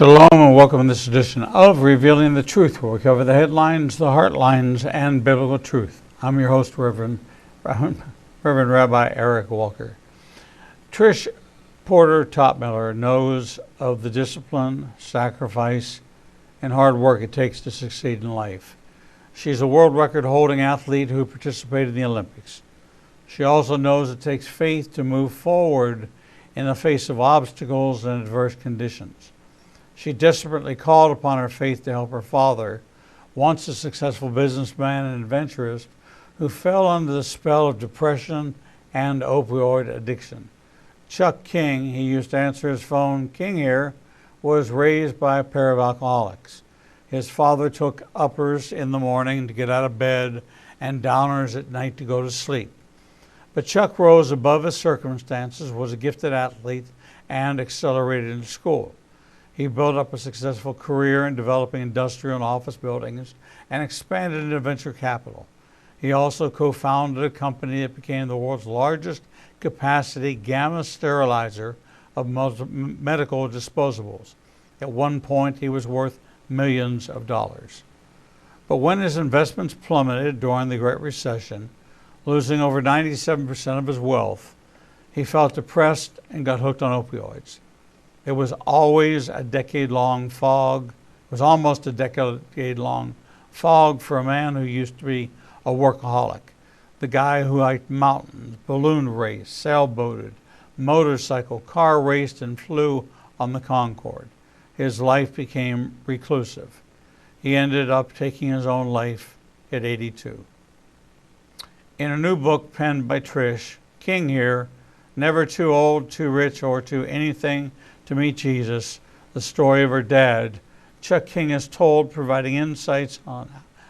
Shalom and welcome to this edition of Revealing the Truth, where we cover the headlines, the heartlines, and biblical truth. I'm your host, Reverend Rabbi Eric Walker. Trish Porter Topmiller knows of the discipline, sacrifice, and hard work it takes to succeed in life. She's a world record-holding athlete who participated in the Olympics. She also knows it takes faith to move forward in the face of obstacles and adverse conditions. She desperately called upon her faith to help her father, once a successful businessman and adventurist, who fell under the spell of depression and opioid addiction. Chuck King, he used to answer his phone, "King here," was raised by a pair of alcoholics. His father took uppers in the morning to get out of bed and downers at night to go to sleep. But Chuck rose above his circumstances, was a gifted athlete, and accelerated in school. He built up a successful career in developing industrial and office buildings and expanded into venture capital. He also co-founded a company that became the world's largest capacity gamma sterilizer of medical disposables. At one point, he was worth millions of dollars. But when his investments plummeted during the Great Recession, losing over 97% of his wealth, he felt depressed and got hooked on opioids. It was always a decade-long fog. It was almost a decade-long fog for a man who used to be a workaholic. The guy who hiked mountains, balloon raced, sailboated, motorcycle, car raced, and flew on the Concorde. His life became reclusive. He ended up taking his own life at 82. In a new book penned by Trish, King here, Never Too Old, Too Rich, or Too Anything to Meet Jesus, the story of her dad, Chuck King is told, providing insights on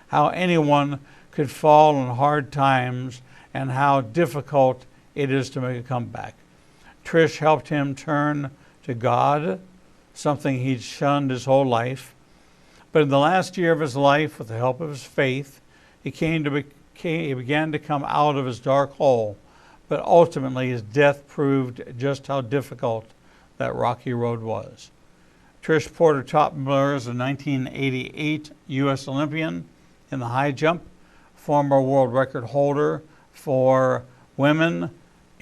how anyone could fall in hard times and how difficult it is to make a comeback. Trish helped him turn to God, something he'd shunned his whole life. But in the last year of his life, with the help of his faith, he began to come out of his dark hole. But ultimately, his death proved just how difficult that rocky road was. Trish Porter Topmiller is a 1988 U.S. Olympian in the high jump, former world record holder for women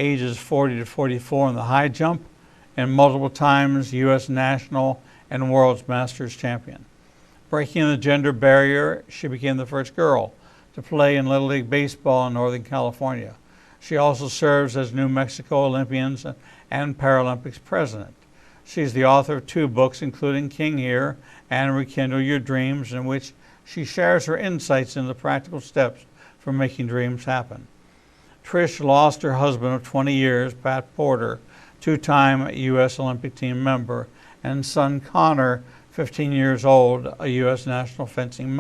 ages 40 to 44 in the high jump, and multiple times U.S. national and world's masters champion. Breaking the gender barrier, she became the first girl to play in Little League Baseball in Northern California. She also serves as New Mexico Olympians and Paralympics president. She's the author of 2 books, including King Here and Rekindle Your Dreams, in which she shares her insights into the practical steps for making dreams happen. Trish lost her husband of 20 years, Pat Porter, 2-time U.S. Olympic team member, and son Connor, 15 years old, a U.S. national fencing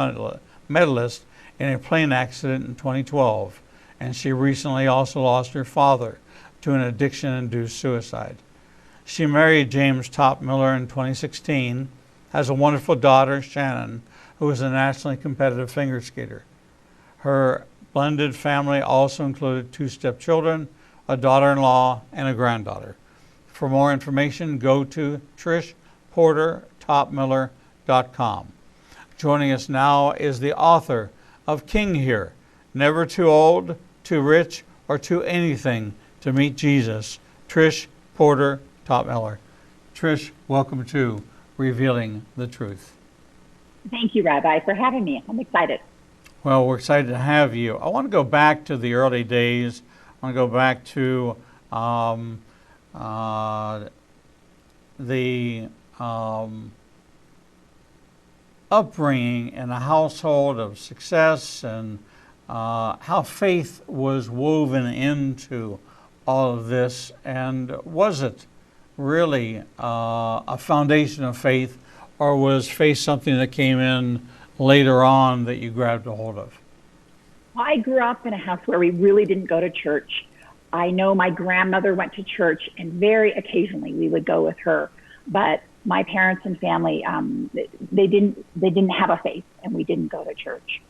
medalist, in a plane accident in 2012. And she recently also lost her father to an addiction-induced suicide. She married James Topmiller in 2016, has a wonderful daughter, Shannon, who is a nationally competitive figure skater. Her blended family also included 2 stepchildren, a daughter-in-law, and a granddaughter. For more information, go to trishportertopmiller.com. Joining us now is the author of King Here, Never Too Old, Too Rich, or Too Anything to Meet Jesus, Trish Porter Topmiller. Trish, welcome to Revealing the Truth. Thank you, Rabbi, for having me. I'm excited. Well, we're excited to have you. I want to go back to the early days. I want to go back to the upbringing in a household of success and how faith was woven into all of this. And was it really a foundation of faith, or was faith something that came in later on that you grabbed a hold of? I grew up in a house where we really didn't go to church. I know my grandmother went to church, and very occasionally we would go with her. But my parents and family, they didn't have a faith, and we didn't go to church.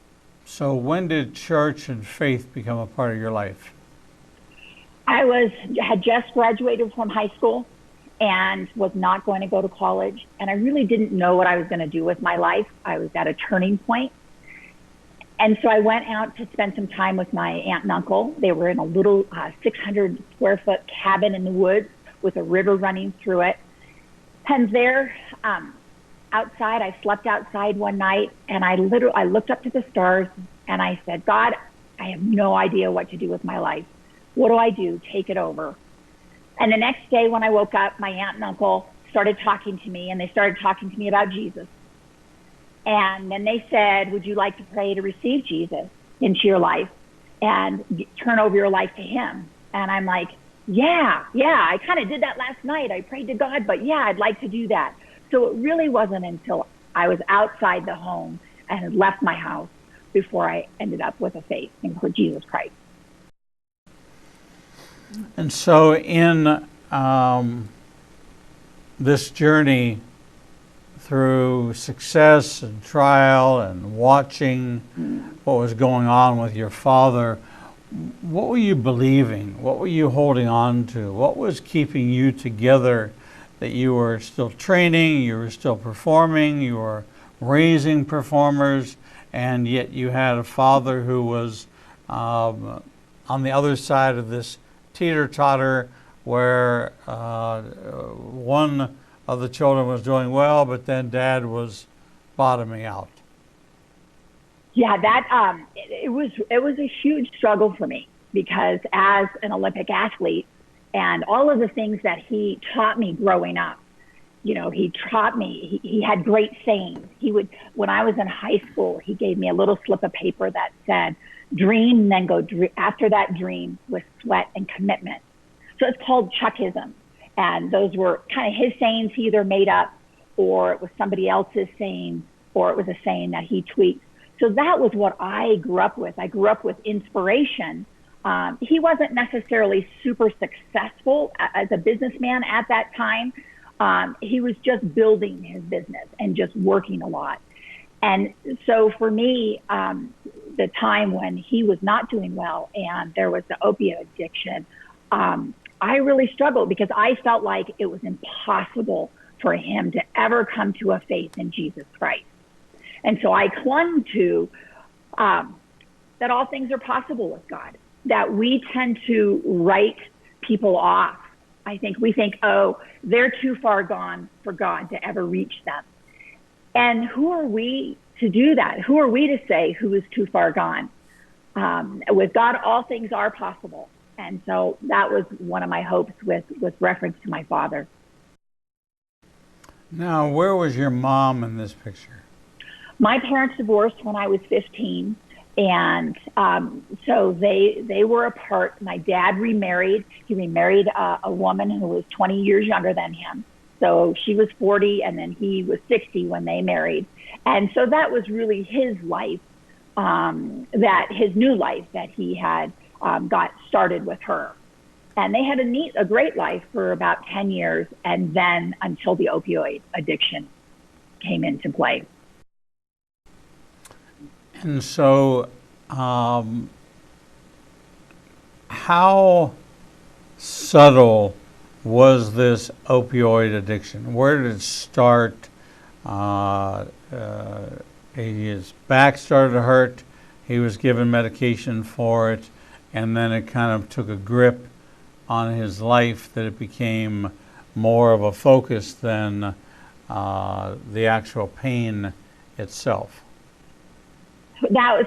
So when did church and faith become a part of your life? I had just graduated from high school, and was not going to go to college. And I really didn't know what I was going to do with my life. I was at a turning point. And so I went out to spend some time with my aunt and uncle. They were in a little 600 square foot cabin in the woods with a river running through it. And there, outside, I slept outside one night, and I looked up to the stars and I said, God, I have no idea what to do with my life. What do I do? Take it over. And the next day when I woke up, my aunt and uncle started talking to me, and they started talking to me about Jesus. And then they said, would you like to pray to receive Jesus into your life and turn over your life to him? And I'm like, yeah, I kind of did that last night. I prayed to God, but yeah, I'd like to do that. So it really wasn't until I was outside the home and had left my house before I ended up with a faith in Jesus Christ. And so in this journey through success and trial and watching what was going on with your father, what were you believing? What were you holding on to? What was keeping you together, that you were still training, you were still performing, you were raising performers, and yet you had a father who was on the other side of this teeter-totter where one of the children was doing well, but then Dad was bottoming out? Yeah, that it was a huge struggle for me, because as an Olympic athlete and all of the things that he taught me growing up, he taught me, he had great sayings. When I was in high school, he gave me a little slip of paper that said, dream, then go after that dream with sweat and commitment. So it's called Chuckism. And those were kind of his sayings he either made up, or it was somebody else's saying, or it was a saying that he tweaked. So that was what I grew up with. I grew up with inspiration. He wasn't necessarily super successful as a businessman at that time. He was just building his business and just working a lot. And so for me, the time when he was not doing well and there was the opiate addiction, I really struggled, because I felt like it was impossible for him to ever come to a faith in Jesus Christ. And so I clung to that all things are possible with God, that we tend to write people off. I think we think, oh, they're too far gone for God to ever reach them. And who are we to do that? Who are we to say who is too far gone? With God, all things are possible. And so that was one of my hopes with reference to my father. Now, where was your mom in this picture? My parents divorced when I was 15, and so they were apart. My dad remarried. He remarried a woman who was 20 years younger than him. So she was 40, and then he was 60 when they married. And so that was really his life, his new life that he had got started with her. And they had a great life for about 10 years, and then until the opioid addiction came into play. And so, how subtle was this opioid addiction? Where did it start? His back started to hurt. He was given medication for it, and then it kind of took a grip on his life that it became more of a focus than the actual pain itself. That was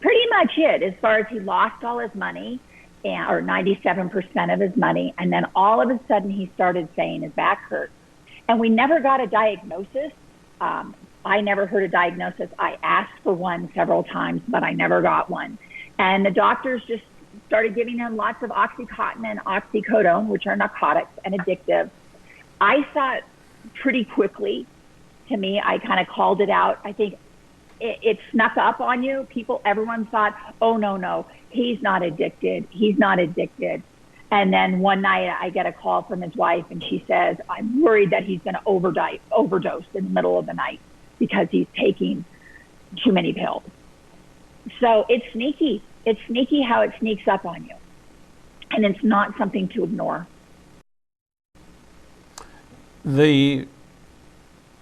pretty much it, as far as he lost all his money, or 97% of his money, and then all of a sudden he started saying his back hurt. And we never got a diagnosis. I never heard a diagnosis. I asked for one several times, but I never got one. And the doctors just started giving him lots of Oxycontin and oxycodone, which are narcotics and addictive. I thought pretty quickly, to me, I kind of called it out. I think it snuck up on you. Everyone thought, oh, no, he's not addicted. He's not addicted. And then one night I get a call from his wife, and she says, I'm worried that he's going to overdose in the middle of the night because he's taking too many pills. So it's sneaky. It's sneaky how it sneaks up on you. And it's not something to ignore. The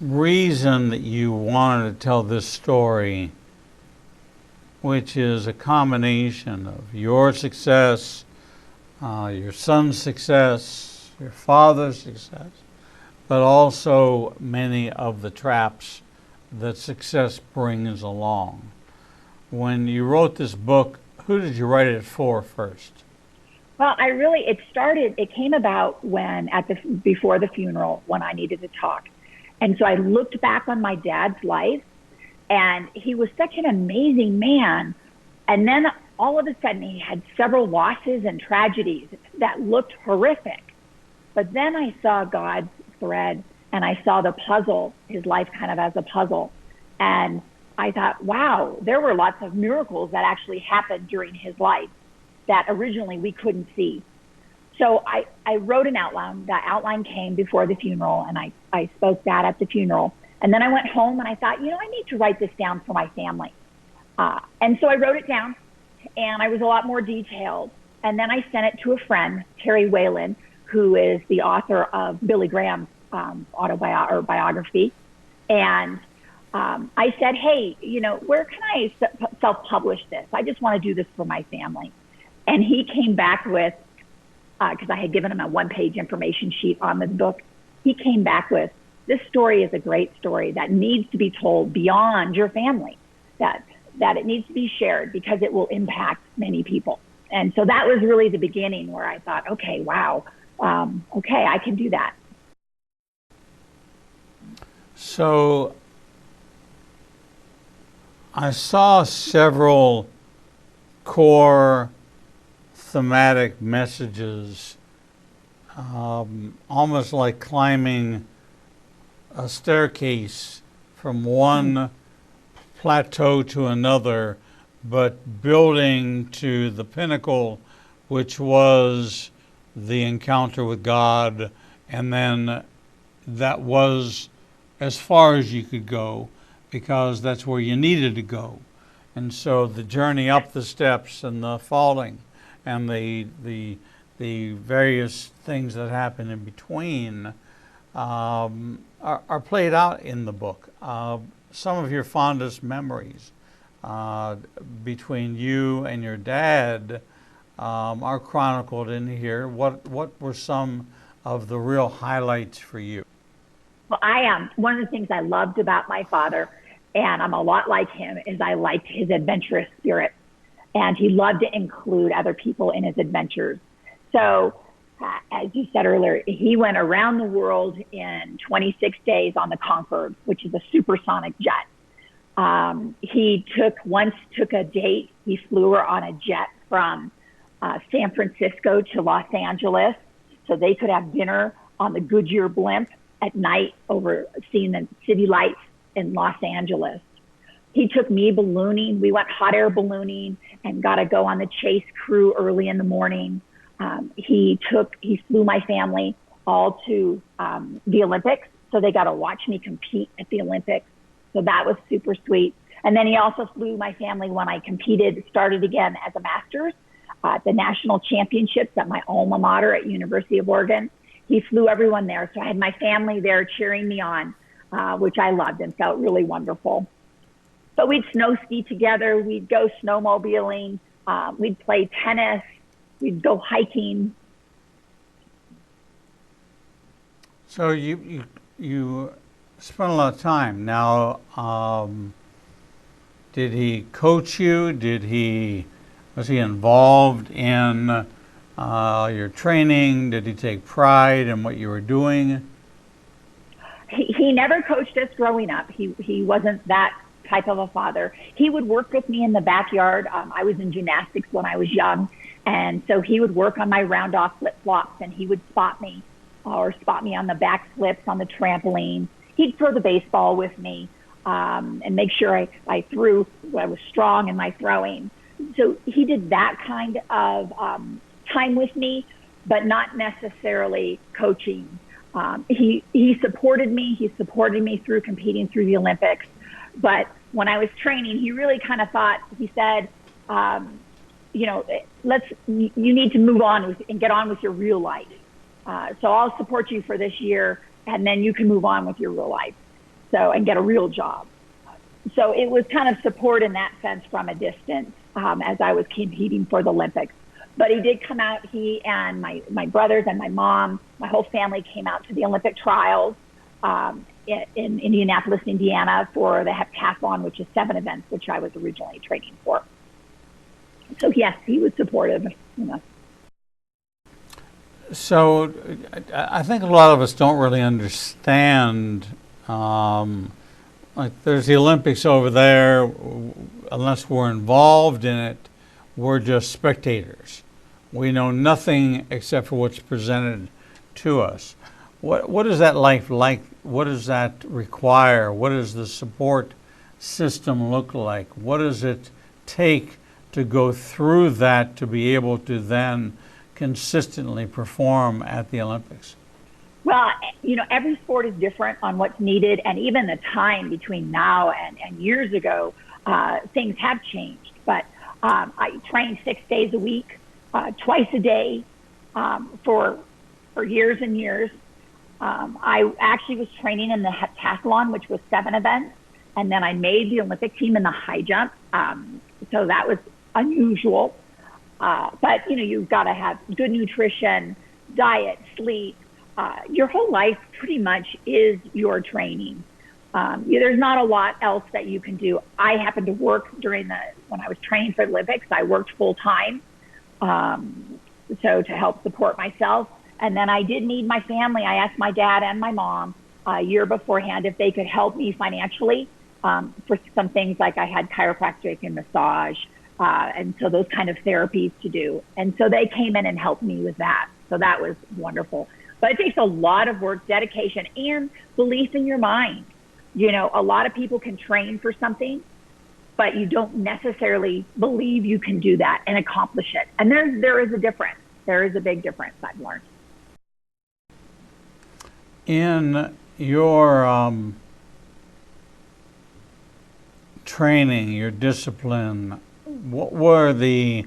reason that you wanted to tell this story, which is a combination of your success, your son's success, your father's success, but also many of the traps that success brings along. When you wrote this book, who did you write it for first? Well, it came about before the funeral when I needed to talk. And so I looked back on my dad's life, and he was such an amazing man. And then all of a sudden he had several losses and tragedies that looked horrific. But then I saw God's thread, and I saw the puzzle, his life kind of as a puzzle. And I thought, wow, there were lots of miracles that actually happened during his life that originally we couldn't see. So I wrote an outline. That outline came before the funeral, and I spoke that at the funeral. And then I went home and I thought, I need to write this down for my family. And so I wrote it down, and I was a lot more detailed. And then I sent it to a friend, Terry Whalen, who is the author of Billy Graham's biography. And I said, hey, where can I self-publish this? I just want to do this for my family. And he came back with, because I had given him a one-page information sheet on the book, he came back with, this story is a great story that needs to be told beyond your family, that it needs to be shared because it will impact many people. And so that was really the beginning where I thought, okay, wow, okay, I can do that. So I saw several core thematic messages, almost like climbing a staircase from one plateau to another, but building to the pinnacle, which was the encounter with God, and then that was as far as you could go because that's where you needed to go. And so the journey up the steps and the falling and the various things that happen in between are played out in the book. Some of your fondest memories between you and your dad are chronicled in here. What were some of the real highlights for you? Well, one of the things I loved about my father, and I'm a lot like him, is I liked his adventurous spirit. And he loved to include other people in his adventures. So, as you said earlier, he went around the world in 26 days on the Concorde, which is a supersonic jet. He once took a date. He flew her on a jet from San Francisco to Los Angeles so they could have dinner on the Goodyear blimp at night over seeing the city lights in Los Angeles. He took me ballooning. We went hot air ballooning and got to go on the Chase crew early in the morning. He flew my family all to the Olympics, so they got to watch me compete at the Olympics. So that was super sweet. And then he also flew my family when I started again as a master's at the national championships at my alma mater at University of Oregon. He flew everyone there. So I had my family there cheering me on, which I loved and felt really wonderful. But we'd snow ski together. We'd go snowmobiling. We'd play tennis. We'd go hiking. So you spent a lot of time. Now, did he coach you? Was he involved in your training? Did he take pride in what you were doing? He never coached us growing up. He wasn't that type of a father. He would work with me in the backyard. I was in gymnastics when I was young, and so he would work on my round off flip-flops, and he would spot me on the back flips on the trampoline. He'd throw the baseball with me and make sure I was strong in my throwing. So he did that kind of time with me, but not necessarily coaching. He supported me. He supported me through competing through the Olympics. But when I was training, he really kind of thought, he said, you need to move on and get on with your real life. So I'll support you for this year, and then you can move on with your real life. So, and get a real job. So it was kind of support in that sense from a distance as I was competing for the Olympics. But he did come out, he and my brothers and my mom, my whole family came out to the Olympic trials in Indianapolis, Indiana for the heptathlon, which is 7 events, which I was originally training for. So yes, he was supportive. So I think a lot of us don't really understand, like there's the Olympics over there, unless we're involved in it, we're just spectators. We know nothing except for what's presented to us. What is that life like? What does that require? What does the support system look like? What does it take to go through that to be able to then consistently perform at the Olympics? Well, every sport is different on what's needed, and even the time between now and years ago, things have changed. But I trained 6 days a week, twice a day, for years and years. I actually was training in the heptathlon, which was 7 events, and then I made the Olympic team in the high jump. So that was unusual. But you've got to have good nutrition, diet, sleep. Your whole life pretty much is your training. There's not a lot else that you can do. I happened to work when I was training for the Olympics. I worked full time, so to help support myself. And then I did need my family. I asked my dad and my mom a year beforehand if they could help me financially for some things like I had chiropractic and massage, and so those kind of therapies to do. And so they came in and helped me with that. So that was wonderful. But it takes a lot of work, dedication, and belief in your mind. A lot of people can train for something, but you don't necessarily believe you can do that and accomplish it. And there is a difference. There is a big difference, I've learned. In your training, your discipline, what were the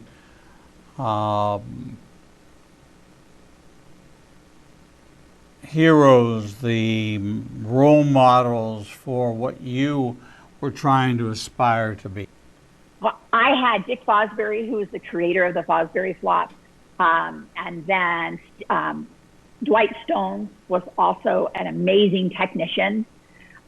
heroes, the role models for what you were trying to aspire to be? Well, I had Dick Fosbury, who is the creator of the Fosbury Flop, and then Dwight Stone was also an amazing technician.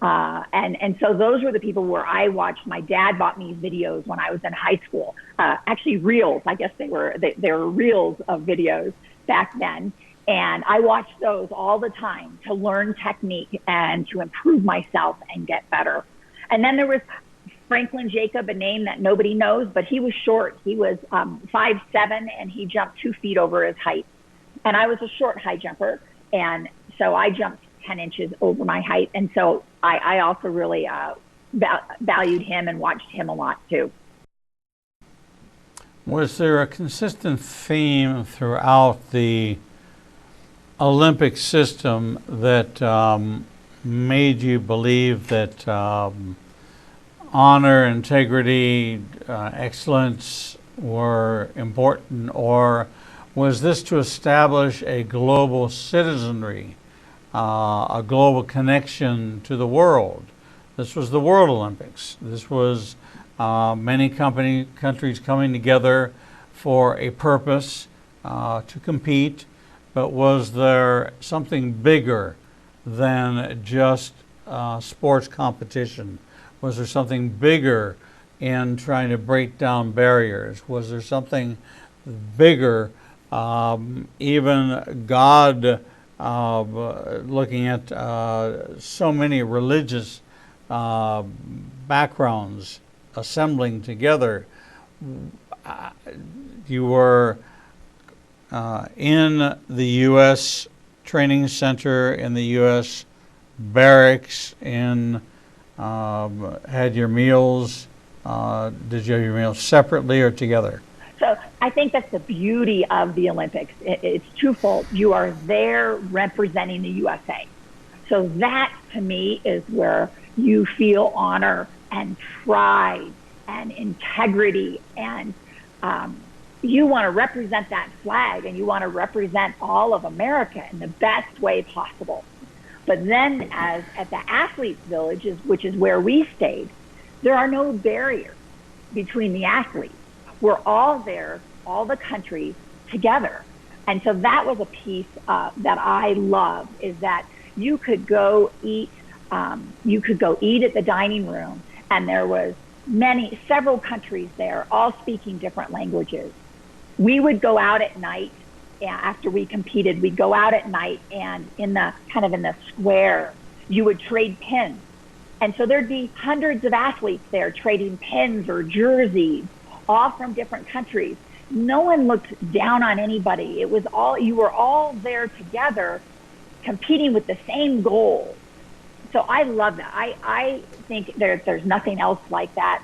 And so those were the people where I watched. My dad bought me videos when I was in high school, actually reels. I guess they were reels of videos back then. And I watched those all the time to learn technique and to improve myself and get better. And then there was Franklin Jacob, a name that nobody knows, but he was short. He was 5'7", and he jumped 2 feet over his height. And I was a short high jumper, and so I jumped 10 inches over my height. And so I also really valued him and watched him a lot too. Was there a consistent theme throughout the Olympic system that made you believe that honor, integrity, excellence were important, or was this to establish a global citizenry, a global connection to the world? This was the World Olympics. This was many countries coming together for a purpose, to compete. But was there something bigger than just sports competition? Was there something bigger in trying to break down barriers? Was there something bigger, even God, looking at so many religious backgrounds assembling together? You were in the U.S. training center, in the U.S. barracks, had your meals. Did you have your meals separately or together? So I think that's the beauty of the Olympics. It's twofold. You are there representing the USA. So that, to me, is where you feel honor and pride and integrity, and you want to represent that flag, and you want to represent all of America in the best way possible. But then as at the athletes' villages, which is where we stayed, there are no barriers between the athletes. We're all there, all the countries together. And so that was a piece that I loved, is that you could go eat at the dining room, and there was several countries there, all speaking different languages. We would go out at night after we competed. We'd go out at night, and in the square, you would trade pins. And so there'd be hundreds of athletes there trading pins or jerseys, all from different countries. No one looked down on anybody. You were all there together, competing with the same goal. So I love that. I think there's nothing else like that.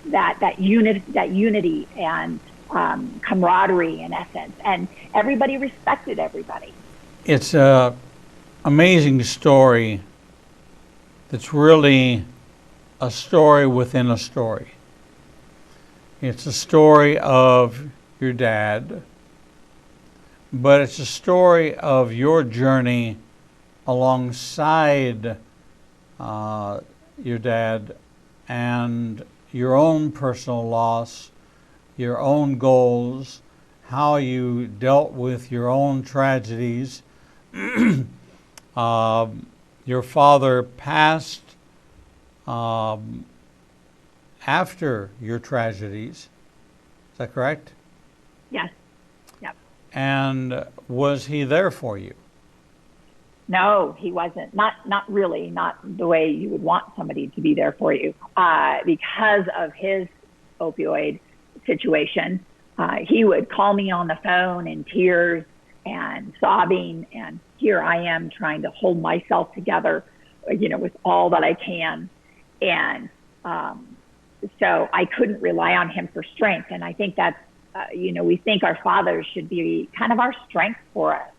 That unity and camaraderie, in essence, and everybody respected everybody. It's an amazing story that's really a story within a story. It's a story of your dad, but it's a story of your journey alongside your dad and your own personal loss, your own goals, how you dealt with your own tragedies. Your father passed after your tragedies. Is that correct? Yes. Yep. And was he there for you? No, he wasn't. Not really. Not the way you would want somebody to be there for you. Because of his opioid situation, he would call me on the phone in tears and sobbing, and here I am trying to hold myself together, with all that I can. And so I couldn't rely on him for strength. And I think that's, we think our fathers should be kind of our strength for us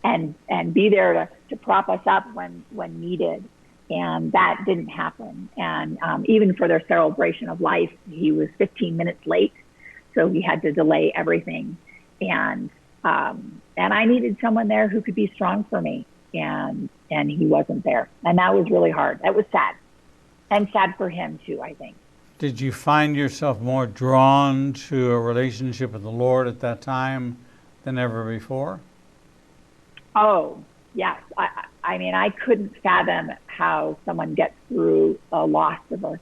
and be there to prop us up when needed. And that didn't happen. And even for their celebration of life, he was 15 minutes late. So he had to delay everything. And I needed someone there who could be strong for me. And he wasn't there. And that was really hard. That was sad. And sad for him too, I think. Did you find yourself more drawn to a relationship with the Lord at that time than ever before? Oh, yes. I mean, I couldn't fathom how someone gets through a loss of a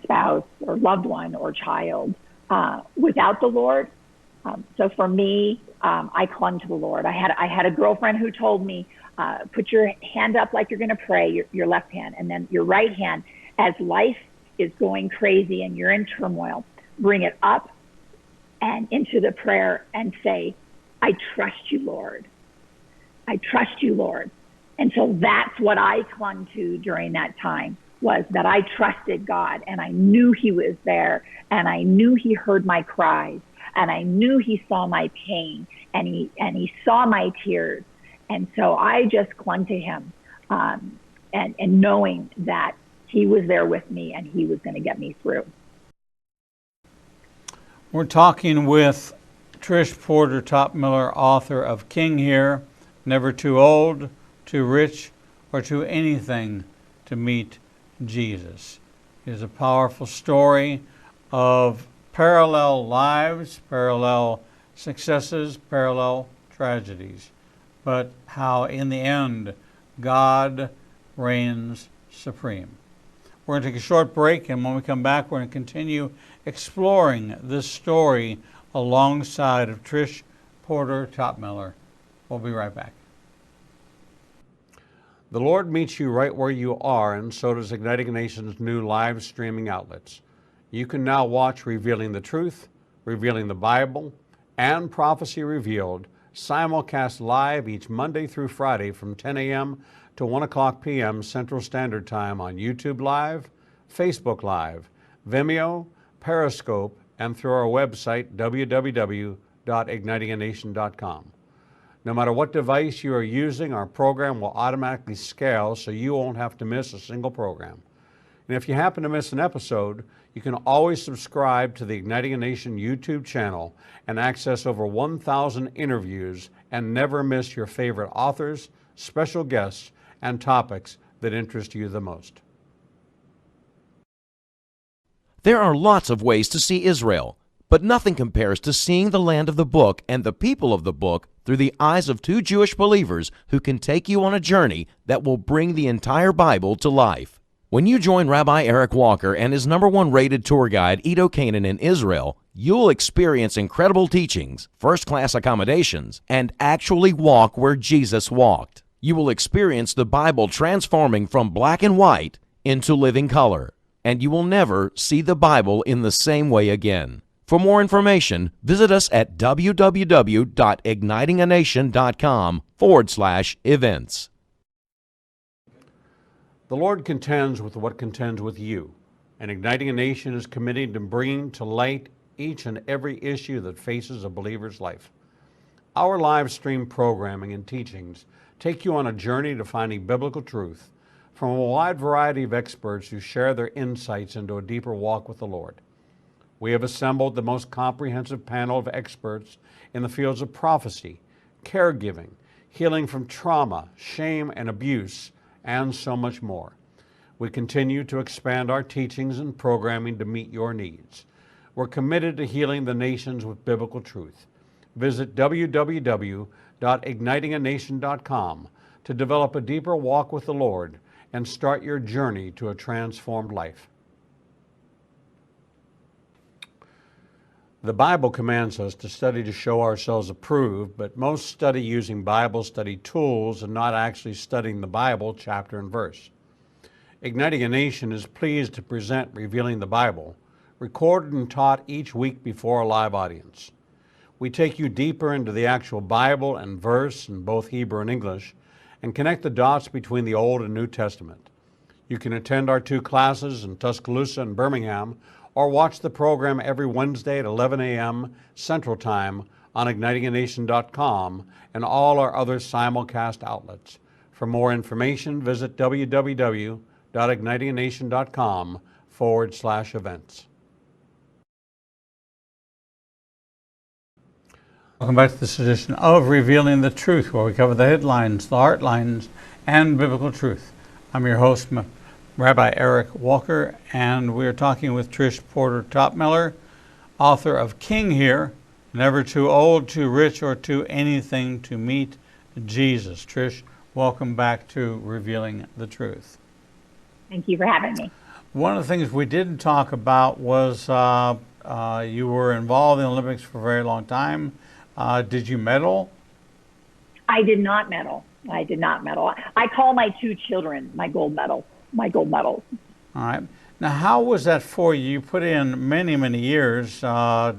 spouse or loved one or child without the Lord. So for me, I clung to the Lord. I had a girlfriend who told me, put your hand up like you're going to pray, your left hand, and then your right hand, as life is going crazy and you're in turmoil, bring it up and into the prayer and say, I trust you, Lord. I trust you, Lord. And so that's what I clung to during that time, was that I trusted God, and I knew he was there, and I knew he heard my cries, and I knew he saw my pain, and he saw my tears. And so I just clung to him, and knowing that he was there with me and he was going to get me through. We're talking with Trish Porter Topmiller, author of King Here, Never Too Old, Too Rich, or Too Anything to Meet Jesus. It is a powerful story of parallel lives, parallel successes, parallel tragedies, but how in the end God reigns supreme. We're going to take a short break, and when we come back, we're going to continue exploring this story alongside of Trish Porter Topmiller. We'll be right back. The Lord meets you right where you are, and so does Igniting a Nation's new live streaming outlets. You can now watch Revealing the Truth, Revealing the Bible, and Prophecy Revealed simulcast live each Monday through Friday from 10 a.m. to 1 o'clock p.m. Central Standard Time on YouTube Live, Facebook Live, Vimeo, Periscope, and through our website, www.ignitinganation.com. No matter what device you are using, our program will automatically scale so you won't have to miss a single program. And if you happen to miss an episode, you can always subscribe to the Igniting a Nation YouTube channel and access over 1,000 interviews and never miss your favorite authors, special guests, and topics that interest you the most. There are lots of ways to see Israel, but nothing compares to seeing the land of the book and the people of the book through the eyes of two Jewish believers who can take you on a journey that will bring the entire Bible to life. When you join Rabbi Eric Walker and his #1 rated tour guide, Edo Canaan, in Israel, you'll experience incredible teachings, first-class accommodations, and actually walk where Jesus walked. You will experience the Bible transforming from black and white into living color, and you will never see the Bible in the same way again. For more information, visit us at www.ignitinganation.com/events. The Lord contends with what contends with you, and Igniting a Nation is committed to bringing to light each and every issue that faces a believer's life. Our live stream programming and teachings take you on a journey to finding biblical truth from a wide variety of experts who share their insights into a deeper walk with the Lord. We have assembled the most comprehensive panel of experts in the fields of prophecy, caregiving, healing from trauma, shame, and abuse, and so much more. We continue to expand our teachings and programming to meet your needs. We're committed to healing the nations with biblical truth. Visit www.ignitinganation.com to develop a deeper walk with the Lord and start your journey to a transformed life. The Bible commands us to study to show ourselves approved, but most study using Bible study tools and not actually studying the Bible chapter and verse. Igniting a Nation is pleased to present Revealing the Bible, recorded and taught each week before a live audience. We take you deeper into the actual Bible and verse in both Hebrew and English, and connect the dots between the Old and New Testament. You can attend our 2 classes in Tuscaloosa and Birmingham, or watch the program every Wednesday at 11 a.m. Central Time on ignitinganation.com and all our other simulcast outlets. For more information, visit www.ignitinganation.com/events. Welcome back to this edition of Revealing the Truth, where we cover the headlines, the heart lines, and biblical truth. I'm your host, Rabbi Eric Walker, and we're talking with Trish Porter Topmiller, author of King Here, Never Too Old, Too Rich, or Too Anything to Meet Jesus. Trish, welcome back to Revealing the Truth. Thank you for having me. One of the things we didn't talk about was you were involved in the Olympics for a very long time. Did you medal? I did not medal. I call my 2 children my gold medals. All right. Now, how was that for you? You put in many, many years, I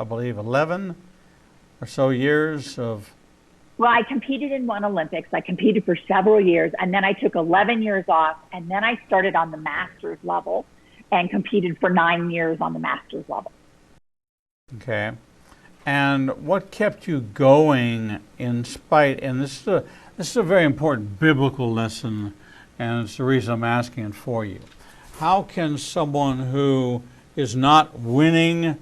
believe 11 or so years of... Well, I competed in one Olympics. I competed for several years, and then I took 11 years off, and then I started on the master's level and competed for 9 years on the master's level. Okay. And what kept you going in spite, and this is a very important biblical lesson, and it's the reason I'm asking it for you. How can someone who is not winning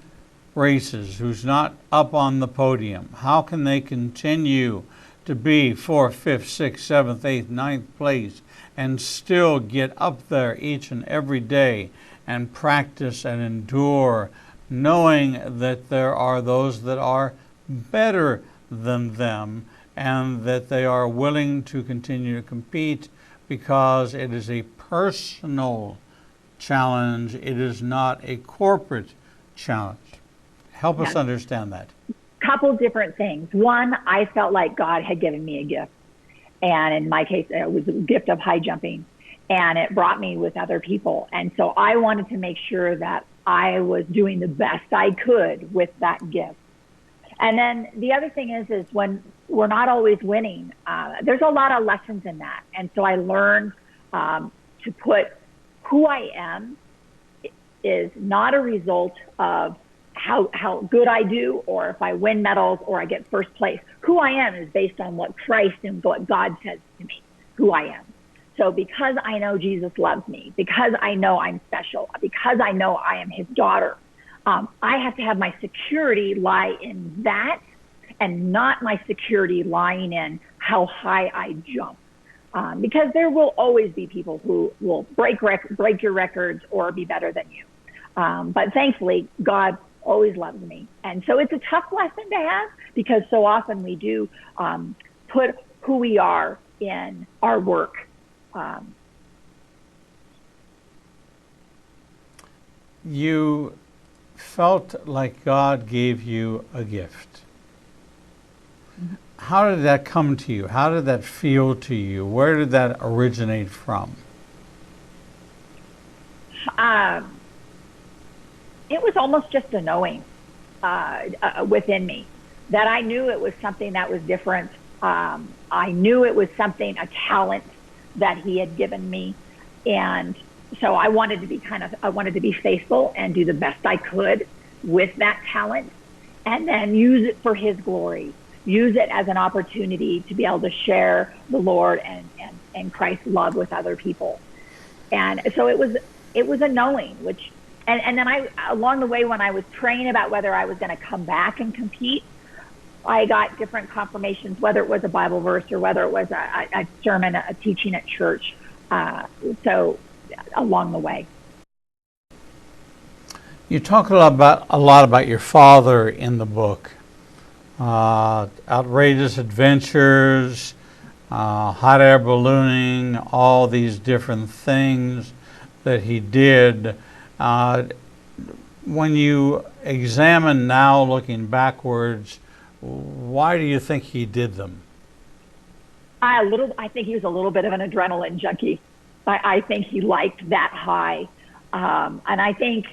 races, who's not up on the podium, how can they continue to be 4th, 5th, 6th, 7th, 8th, 9th place and still get up there each and every day and practice and endure, knowing that there are those that are better than them and that they are willing to continue to compete because it is a personal challenge, it is not a corporate challenge. Help us understand that. Couple different things. One, I felt like God had given me a gift. And in my case, it was a gift of high jumping. And it brought me with other people. And so I wanted to make sure that I was doing the best I could with that gift. And then the other thing is when we're not always winning, there's a lot of lessons in that. And so I learned to put who I am is not a result of how good I do or if I win medals or I get first place. Who I am is based on what Christ and what God says to me, who I am. So because I know Jesus loves me, because I know I'm special, because I know I am his daughter, I have to have my security lie in that and not my security lying in how high I jump. Because there will always be people who will break your records or be better than you. But thankfully, God always loves me. And so it's a tough lesson to have, because so often we do put who we are in our work. You felt like God gave you a gift. Mm-hmm. How did that come to you? How did that feel to you? Where did that originate from? It was almost just a knowing within me that I knew it was something that was different. I knew it was something, a talent that he had given me. And so I wanted to be faithful and do the best I could with that talent, and then use it for his glory. Use it as an opportunity to be able to share the Lord and Christ's love with other people. And so it was a knowing, and then along the way, when I was praying about whether I was going to come back and compete, I got different confirmations, whether it was a Bible verse or whether it was a sermon, a teaching at church. So along the way. You talk a lot about your father in the book. Outrageous adventures, hot air ballooning, all these different things that he did. When you examine now, looking backwards, why do you think he did them? I think he was a little bit of an adrenaline junkie. I think he liked that high. And I think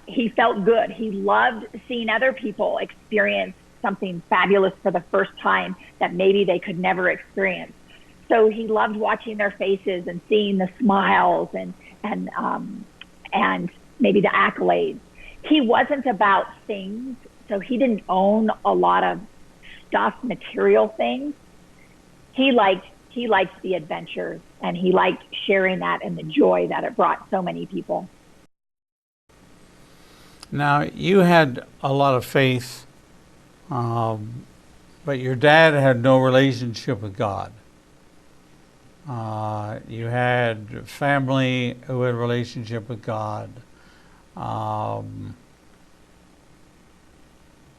he felt good. He loved seeing other people experience something fabulous for the first time that maybe they could never experience. So he loved watching their faces and seeing the smiles and maybe the accolades. He wasn't about things, so he didn't own a lot of stuff, material things. He liked the adventures, and he liked sharing that and the joy that it brought so many people. Now, you had a lot of faith, but your dad had no relationship with God. You had family who had a relationship with God.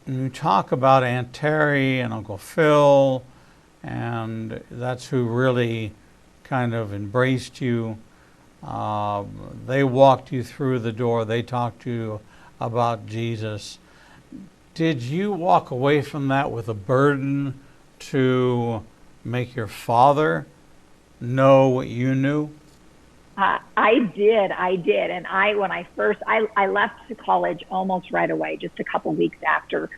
You talk about Aunt Terry and Uncle Phil, and that's who really kind of embraced you. They walked you through the door. They talked to you about Jesus. Did you walk away from that with a burden to make your father know what you knew? I did. And when I left to college almost right away, just a couple weeks after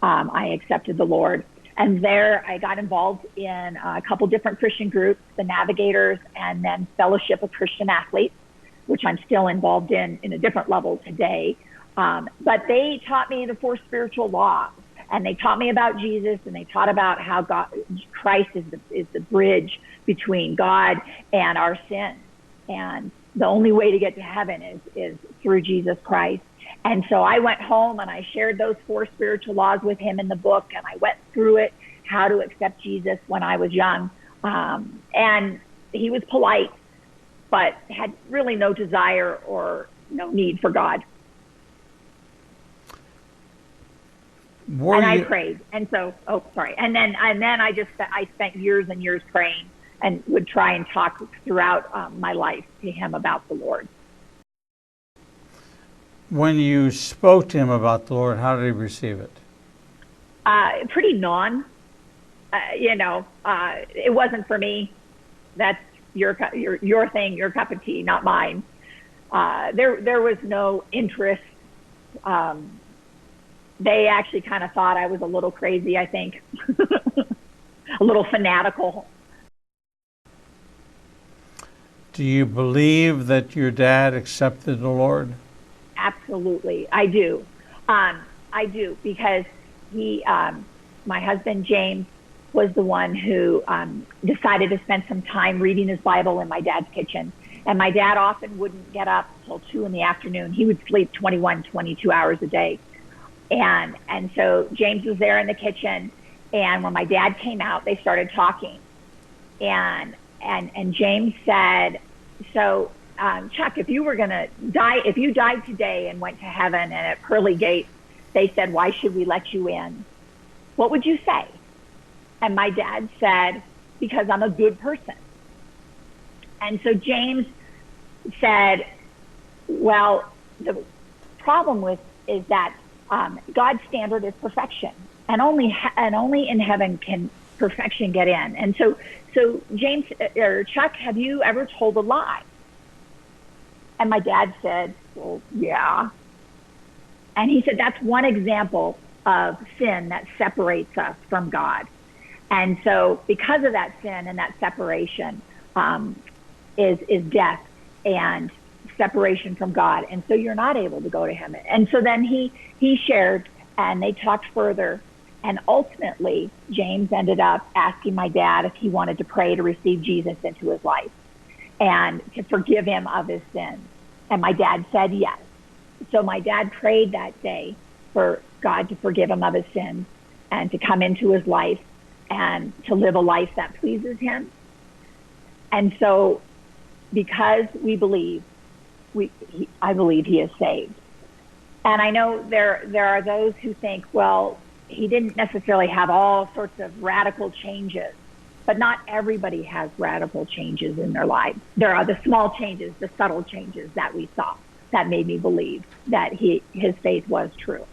I accepted the Lord. And there I got involved in a couple different Christian groups, the Navigators and then Fellowship of Christian Athletes, which I'm still involved in a different level today. But they taught me the 4 spiritual laws, and they taught me about Jesus, and they taught about how Christ is the bridge between God and our sin. And the only way to get to heaven is through Jesus Christ. And so I went home and I shared those 4 spiritual laws with him in the book, and I went through it, how to accept Jesus when I was young. And he was polite, but had really no desire or no need for God. I prayed. And so, And then I spent years and years praying and would try and talk throughout my life to him about the Lord. When you spoke to him about the Lord, how did he receive it? Pretty it wasn't for me. That's your thing, your cup of tea, not mine. There was no interest. They actually kind of thought I was a little crazy, I think, a little fanatical. Do you believe that your dad accepted the Lord? Absolutely, I do. I do, because my husband James was the one who decided to spend some time reading his Bible in my dad's kitchen. And my dad often wouldn't get up till 2 in the afternoon. He would sleep 21, 22 hours a day. And so James was there in the kitchen, and when my dad came out, they started talking. And James said, so Chuck, if you were going to die, if you died today and went to heaven, and at pearly gates they said, why should we let you in? What would you say? And my dad said, because I'm a good person. And so James said, well, the problem is that God's standard is perfection, and only in heaven can perfection get in. And so James or Chuck, have you ever told a lie? And my dad said, well, yeah. And he said, that's one example of sin that separates us from God. And so because of that sin and that separation is death and separation from God. And so you're not able to go to him. And so then he shared, and they talked further. And ultimately, James ended up asking my dad if he wanted to pray to receive Jesus into his life and to forgive him of his sins. And my dad said yes. So my dad prayed that day for God to forgive him of his sins and to come into his life and to live a life that pleases him. And so because we believe, I believe he is saved. And I know there are those who think, well, he didn't necessarily have all sorts of radical changes, but not everybody has radical changes in their lives. There are the small changes, the subtle changes that we saw that made me believe that his faith was true.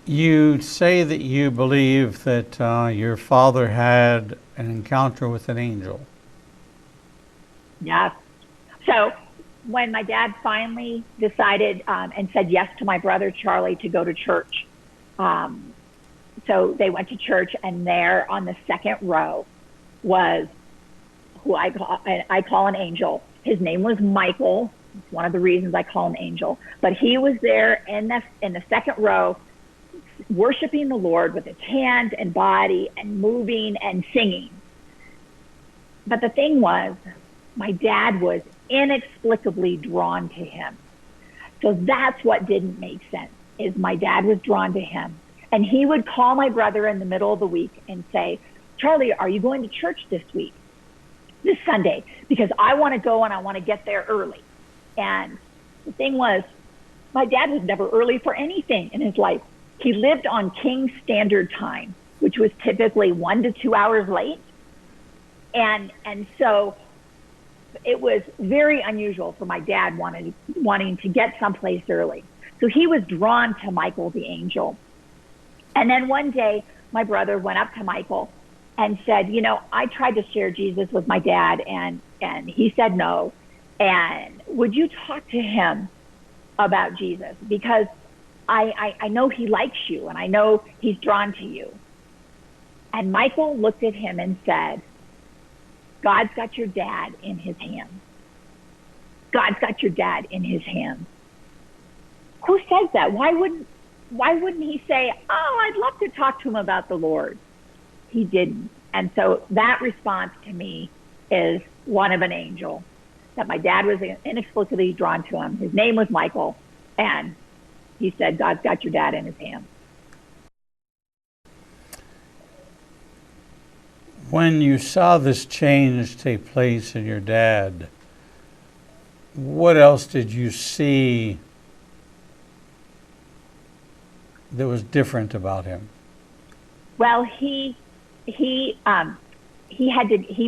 You say that you believe that your father had an encounter with an angel. Yes. So when my dad finally decided and said yes to my brother Charlie to go to church, so they went to church, and there on the second row was who I call an angel. His name was Michael. It's one of the reasons I call him Angel. But he was there in the second row, worshiping the Lord with his hands and body and moving and singing. But the thing was, my dad was inexplicably drawn to him. So that's what didn't make sense, is my dad was drawn to him. And he would call my brother in the middle of the week and say, Charlie, are you going to church this Sunday? Because I want to go and I want to get there early. And the thing was, my dad was never early for anything in his life. He lived on King Standard Time, which was typically 1 to 2 hours late. And so it was very unusual for my dad wanting to get someplace early. So he was drawn to Michael the angel. And then one day, my brother went up to Michael and said, I tried to share Jesus with my dad, and he said no. And would you talk to him about Jesus? Because I know he likes you, and I know he's drawn to you. And Michael looked at him and said, God's got your dad in his hands. God's got your dad in his hands. Who says that? Why wouldn't he say, I'd love to talk to him about the Lord? He didn't. And so that response to me is one of an angel, that my dad was inexplicably drawn to him. His name was Michael, and he said, God's got your dad in his hands. When you saw this change take place in your dad, what else did you see that was different about him? Well, he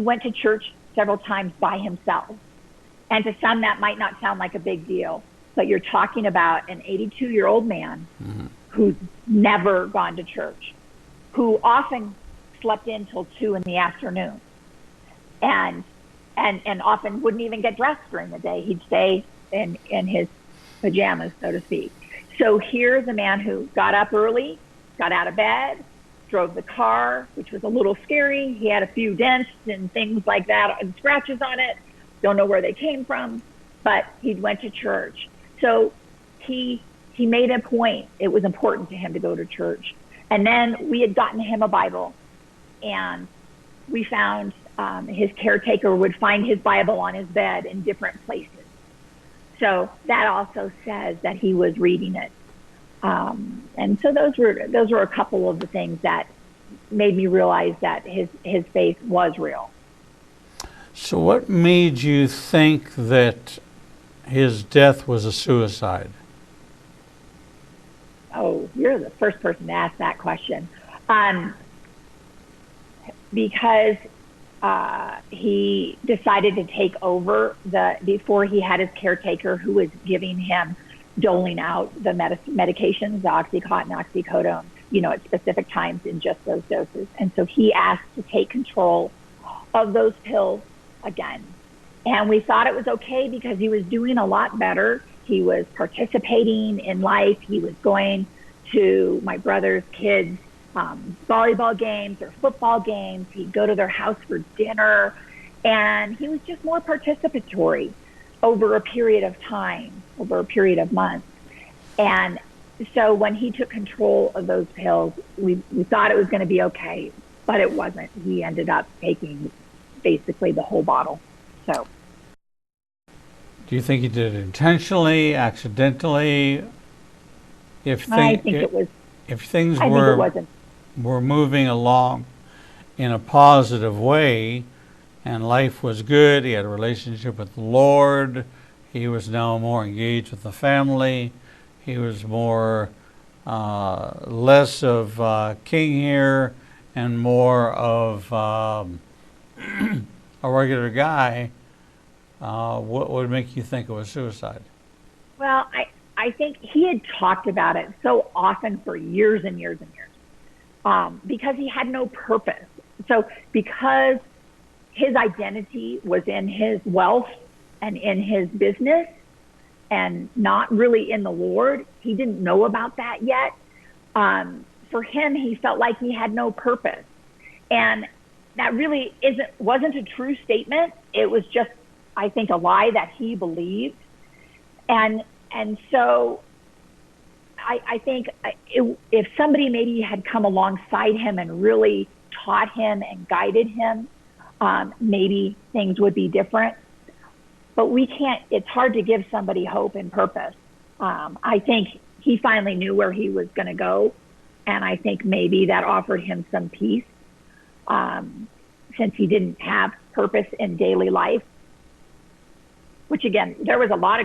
went to church several times by himself. And to some, that might not sound like a big deal, but you're talking about an 82-year-old man who's never gone to church, who often slept in till 2 in the afternoon, and often wouldn't even get dressed during the day. He'd stay in his pajamas, so to speak. So here's a man who got up early, got out of bed, drove the car, which was a little scary. He had a few dents and things like that and scratches on it. Don't know where they came from, but he went to church. So he made a point. It was important to him to go to church. And then we had gotten him a Bible, and we found his caretaker would find his Bible on his bed in different places. so that also says that he was reading it. And so those were a couple of the things that made me realize that his faith was real. So what made you think that his death was a suicide? Oh, you're the first person to ask that question. Because he decided to take over before he had his caretaker who was giving him, doling out the medications, the Oxycontin, oxycodone, at specific times in just those doses. And so he asked to take control of those pills again. And we thought it was okay because he was doing a lot better. He was participating in life. He was going to my brother's kids' volleyball games or football games. He'd go to their house for dinner. And he was just more participatory over a period of time, over a period of months. And so when he took control of those pills, we thought it was going to be okay, but it wasn't. He ended up taking basically the whole bottle. So, do you think he did it intentionally, accidentally? I think it was. If things I think it wasn't. were moving along in a positive way, and life was good, he had a relationship with the Lord, he was now more engaged with the family, he was more less of king here and more of a regular guy, what would make you think it was suicide? Well, I think he had talked about it so often for years and years and years, because he had no purpose. So because his identity was in his wealth and in his business and not really in the Lord, he didn't know about that yet. For him, he felt like he had no purpose. And that really wasn't a true statement. It was just, I think, a lie that he believed. And so I think if somebody maybe had come alongside him and really taught him and guided him, maybe things would be different. But it's hard to give somebody hope and purpose. I think he finally knew where he was going to go. And I think maybe that offered him some peace, since he didn't have purpose in daily life. Which again, he had a lot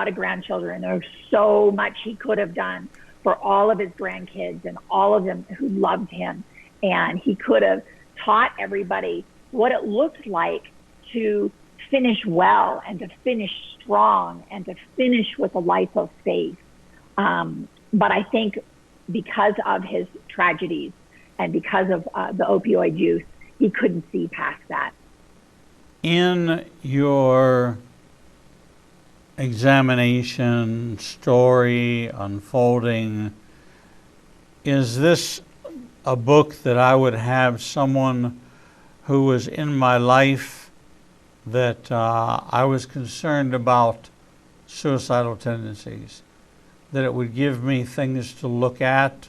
of grandchildren. There was so much he could have done for all of his grandkids and all of them who loved him. And he could have taught everybody what it looked like to finish well and to finish strong and to finish with a life of faith. But I think because of his tragedies and because of the opioid use, he couldn't see past that. In your examination, story, unfolding, is this a book that I would have someone who was in my life that I was concerned about suicidal tendencies, that it would give me things to look at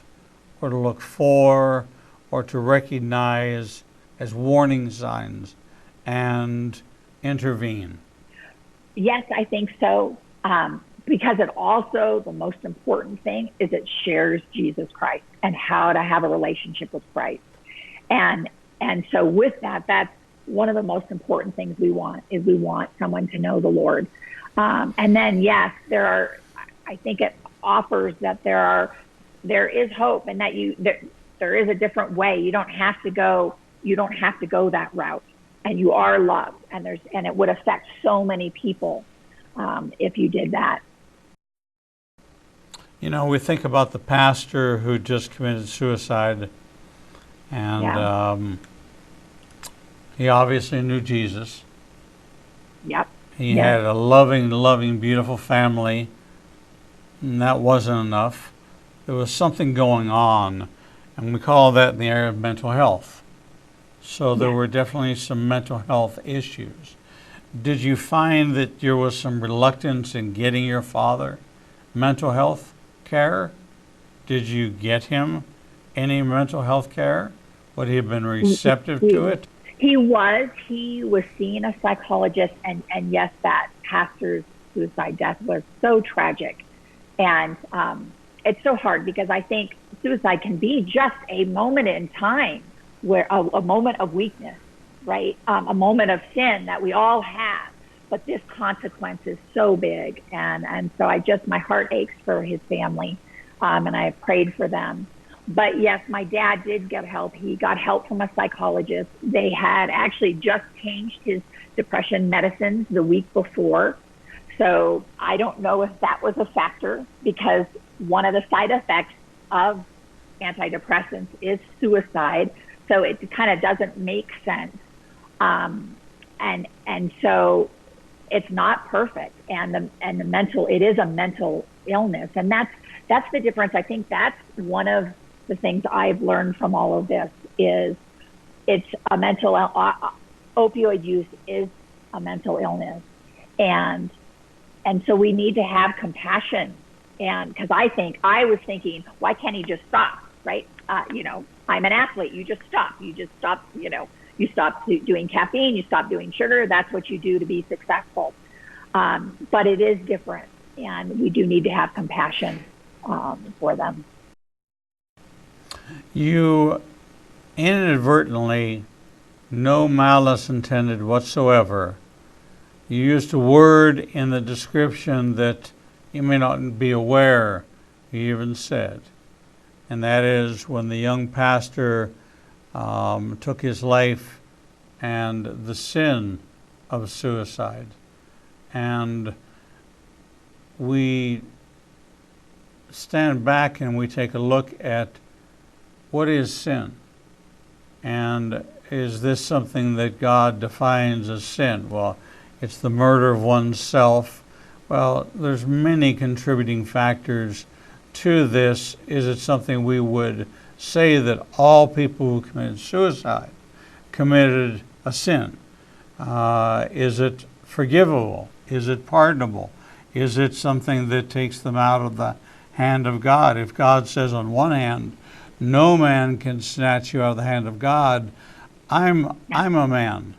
or to look for or to recognize as warning signs and intervene? Yes, I think so. Because it also, the most important thing is it shares Jesus Christ and how to have a relationship with Christ. And so with that, that's one of the most important things we want someone to know the Lord. And then, yes, I think it offers that there is hope and that there is a different way. You don't have to go that route, and you are loved, and it would affect so many people if you did that. We think about the pastor who just committed suicide, and he obviously knew Jesus. Yep. He had a loving, beautiful family, and that wasn't enough. There was something going on, and we call that in the area of mental health. So there were definitely some mental health issues. Did you find that there was some reluctance in getting your father mental health care? Did you get him any mental health care? Would he have been receptive to it? He was seeing a psychologist, and yes, that pastors suicide death was so tragic. And it's so hard because I think suicide can be just a moment in time where a moment of weakness, right? A moment of sin that we all have. But this consequence is so big. And so my heart aches for his family. And I have prayed for them. But yes, my dad did get help. He got help from a psychologist. They had actually just changed his depression medicines the week before. So I don't know if that was a factor, because one of the side effects of antidepressants is suicide. So it kind of doesn't make sense. And so it's not perfect. And the mental, it is a mental illness. And that's the difference. I think that's one of the things I've learned from all of this is it's a mental, opioid use is a mental illness. And so we need to have compassion. And because I was thinking, why can't he just stop, right? I'm an athlete. You just stop. You stop doing caffeine, you stop doing sugar. That's what you do to be successful. But it is different. And we do need to have compassion for them. You inadvertently, no malice intended whatsoever, you used a word in the description that you may not be aware you even said. And that is when the young pastor took his life and the sin of suicide. And we stand back and we take a look at what is sin, and is this something that God defines as sin? Well, it's the murder of oneself. Well, there's many contributing factors to this. Is it something we would say that all people who committed suicide committed a sin? Is it forgivable? Is it pardonable? Is it something that takes them out of the hand of God? If God says on one hand, no man can snatch you out of the hand of God, I'm a man.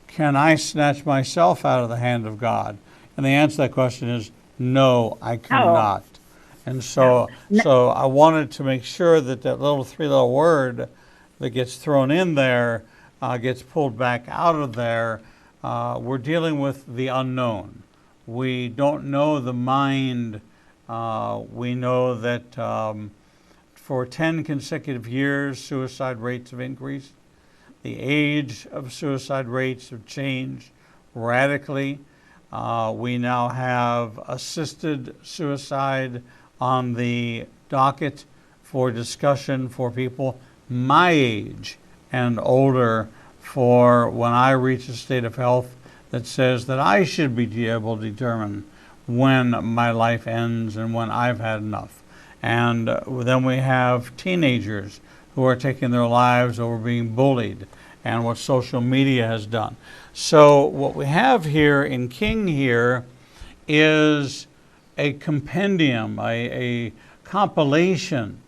Can I snatch myself out of the hand of God? And the answer to that question is no, I cannot. And so I wanted to make sure that little three-letter word that gets thrown in there gets pulled back out of there. We're dealing with the unknown. We don't know the mind. We know that for 10 consecutive years, suicide rates have increased. The age of suicide rates have changed radically. We now have assisted suicide on the docket for discussion for people my age and older, for when I reach a state of health that says that I should be able to determine when my life ends and when I've had enough. And then we have teenagers who are taking their lives over being bullied and what social media has done. So what we have here in King here is a compendium, a compilation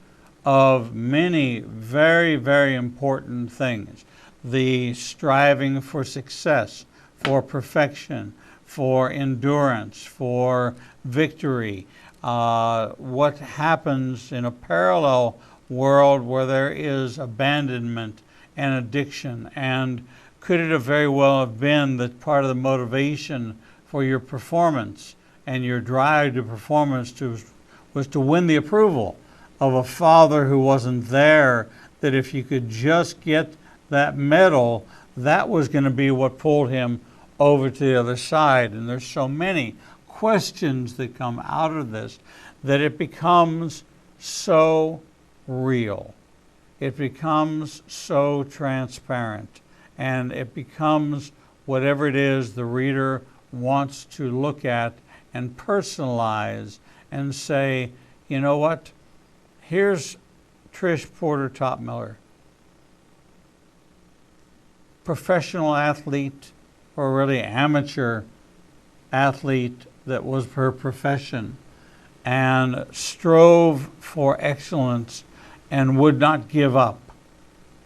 of many very, very important things. The striving for success, for perfection, for endurance, for victory. What happens in a parallel world where there is abandonment and addiction, and could it have very well have been that part of the motivation for your performance and your drive to performance was to win the approval of a father who wasn't there, that if you could just get that medal, that was going to be what pulled him over to the other side. And there's so many questions that come out of this that it becomes so real. It becomes so transparent, and it becomes whatever it is the reader wants to look at and personalize and say, you know what, here's Trish Porter Topmiller, professional athlete, or really amateur athlete that was her profession, and strove for excellence and would not give up.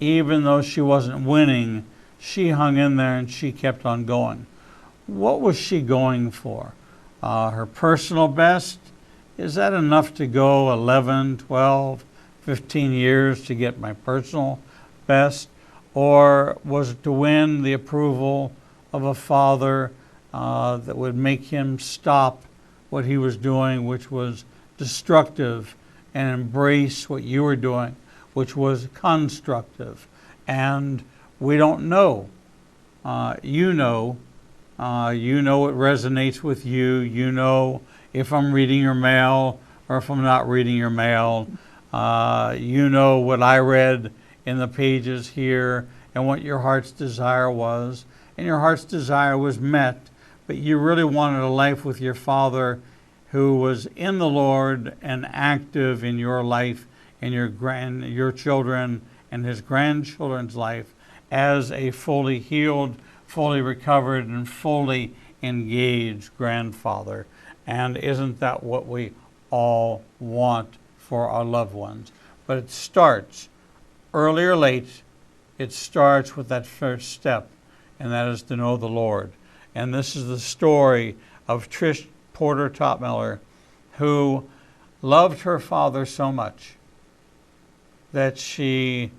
Even though she wasn't winning, she hung in there and she kept on going. What was she going for? her personal best, is that enough to go 11, 12, 15 years to get my personal best? Or was it to win the approval of a father that would make him stop what he was doing, which was destructive, and embrace what you were doing, which was constructive? And we don't know. You know what resonates with you. You know if I'm reading your mail or if I'm not reading your mail. You know what I read in the pages here and what your heart's desire was. And your heart's desire was met, but you really wanted a life with your Father who was in the Lord and active in your life and your children and his grandchildren's life as a fully healed, fully recovered, and fully engaged grandfather. And isn't that what we all want for our loved ones? But it starts, early or late, it starts with that first step, and that is to know the Lord. And this is the story of Trish Porter Topmiller, who loved her father so much that she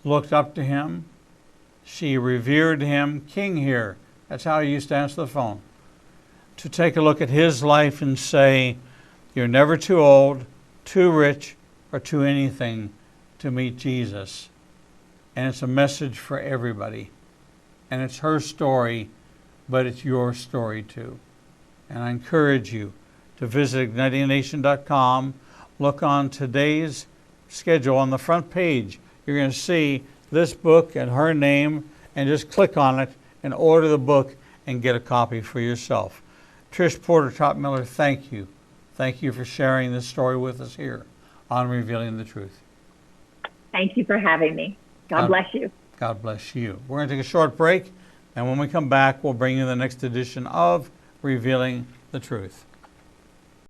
looked up to him. She revered him. King here, that's how he used to answer the phone. To take a look at his life and say, you're never too old, too rich, or too anything to meet Jesus. And it's a message for everybody. And it's her story, but it's your story too. And I encourage you to visit ignitingnation.com. Look on today's schedule on the front page. You're going to see this book and her name, and just click on it and order the book and get a copy for yourself. Trish Porter Topmiller, thank you. Thank you for sharing this story with us here on Revealing the Truth. Thank you for having me. God bless you. God bless you. We're going to take a short break, and when we come back, we'll bring you the next edition of Revealing the Truth.